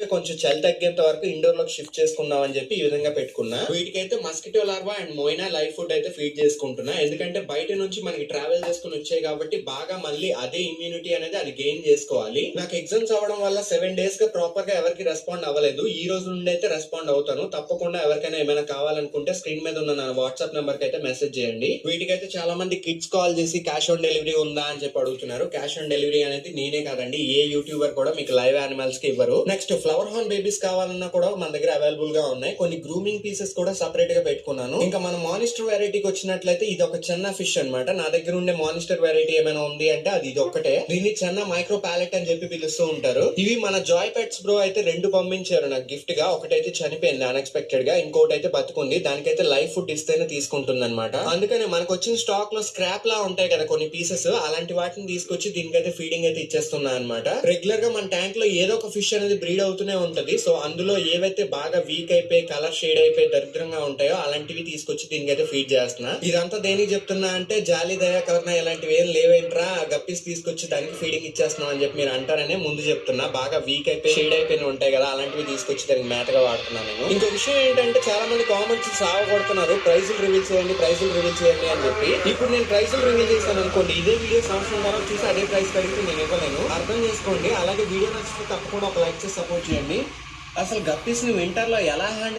కొంచెం చలి తగ్గేంత వరకు ఇండోర్ లోకి షిఫ్ట్ చేసుకుందాం అని చెప్పి ఈ విధంగా పెట్టుకున్నా. వీటికైతే mosquito larva and moina live food అయితే ఫీడ్ చేసుకుంటున్నా. ఎందుకంటే బయట నుంచి మనకి ట్రావెల్ చేసుకుని వచ్చాయి కాబట్టి బాగా మళ్ళీ అదే ఇమ్యూనిటీ అనేది అది గెయిన్ చేసుకోవాలి. నాకు ఎగ్జామ్స్ అవ్వడం వల్ల 7 days గా ప్రాపర్ గా ఎవరికి రెస్పాండ్ అవ్వలేదు. ఈ రోజు నుండి అయితే రెస్పాండ్ అవుతాను. తప్పకుండా ఎవరికైనా ఏమైనా కావాలనుకుంటే స్క్రీన్ మీద ఉన్న నా వాట్సాప్ నెంబర్ కి అయితే మెసేజ్ చేయండి. వీటికైతే చాలా మంది కిడ్స్ కాల్ చేసి క్యాష్ ఆన్ డెలివరీ ఉందా అని చెప్పి అడుగుతున్నారు. క్యాష్ ఆన్ డెలివరీ అనేది నేనే కాదండి, ఏ యూట్యూబర్ కూడా మీకు లైవ్ యానిమల్స్ కి ఇవ్వరు. నెక్స్ట్ ఫ్లవర్ హార్న్ బేబీస్ కావాలన్నా కూడా మన దగ్గర అవైలబుల్ గా ఉన్నాయి. కొన్ని గ్రూమింగ్ పీసెస్ కూడా సెపరేట్ గా పెట్టుకున్నాను. ఇంకా మన మానిస్టర్ వెరైటీకి వచ్చినట్లయితే ఇది ఒక చిన్న ఫిష్ అన్నమాట. నా దగ్గర ఉండే మానిస్టర్ వెరైటీ ఏమైనా ఉంది అంటే అది ఇది ఒక్కటే. దీన్ని చిన్న మైక్రో ప్యాలెట్ అని చెప్పి పిలుస్తూ ఉంటారు. ఇవి మన జాయ్ పెట్స్ బ్రో అయితే 2 పంపించారు నాకు గిఫ్ట్ గా. ఒకటైతే చనిపోయింది అన్ఎక్స్పెక్టెడ్ గా, ఇంకోటి అయితే బతుకుంది. దానికైతే లైవ్ ఫుడ్ ఇస్తేనే తీసుకుంటుంది అనమాట. అందుకనే మనకు వచ్చిన స్టాక్ లో స్క్రాప్ లా ఉంటాయి కదా కొన్ని పీసెస్, అలాంటి వాటిని తీసుకొచ్చి దీనికైతే ఫీడింగ్ అయితే ఇచ్చేస్తున్నా అనమాట. రెగ్యులర్ గా మన ట్యాంక్ లో ఏదో ఒక ఫిష్ అనేది బ్రీడ్ అవుతూనే ఉంటది. సో అందులో ఏవైతే బాగా వీక్ అయిపోయి కలర్ షేడ్ అయిపోయి దరిద్రంగా ఉంటాయో అలాంటివి తీసుకొచ్చి దీనికైతే ఫీడ్ చేస్తున్నా. ఇదంతా దేనికి చెప్తున్నా అంటే జాలి దయా కరుణ ఇలాంటివి ఏం లేవేంట్రా, గప్పీస్ తీసుకొచ్చి దానికి ఫీడింగ్ ఇచ్చేస్తున్నాం అని చెప్పి మీరు అంటారనే ముందు చెప్తున్నా. బాగా వీక్ అయిపోయి షేడ్ అయిపోయి ఉంటాయి కదా అలాంటివి తీసుకొచ్చి దానికి మేతగా వాడుతున్నాను నేను. ఇంకో విషయం ఏంటంటే చాలా మంది కామెంట్స్ సాగు కొడుతున్నారు, ప్రైజులు రివీల్ చేయండి ప్రైజులు రివీల్ చేయండి అని చెప్పి. ఇప్పుడు నేను ప్రైజులు రివీల్ చేశాను అనుకోండి, ఇదే వీడియో సంవత్సరం తర్వాత చూసి అదే ప్రైస్ కడిగితే నేను ఇవ్వలేను, అర్థం చేసుకోండి. అలాగే వీడియో నచ్చితే తప్పకుండా ఒక లైక్ చేసి సపోర్ట్ చేయండి. అసలు గప్పీస్ ని వింటర్ లో ఎలా హ్యాండిల్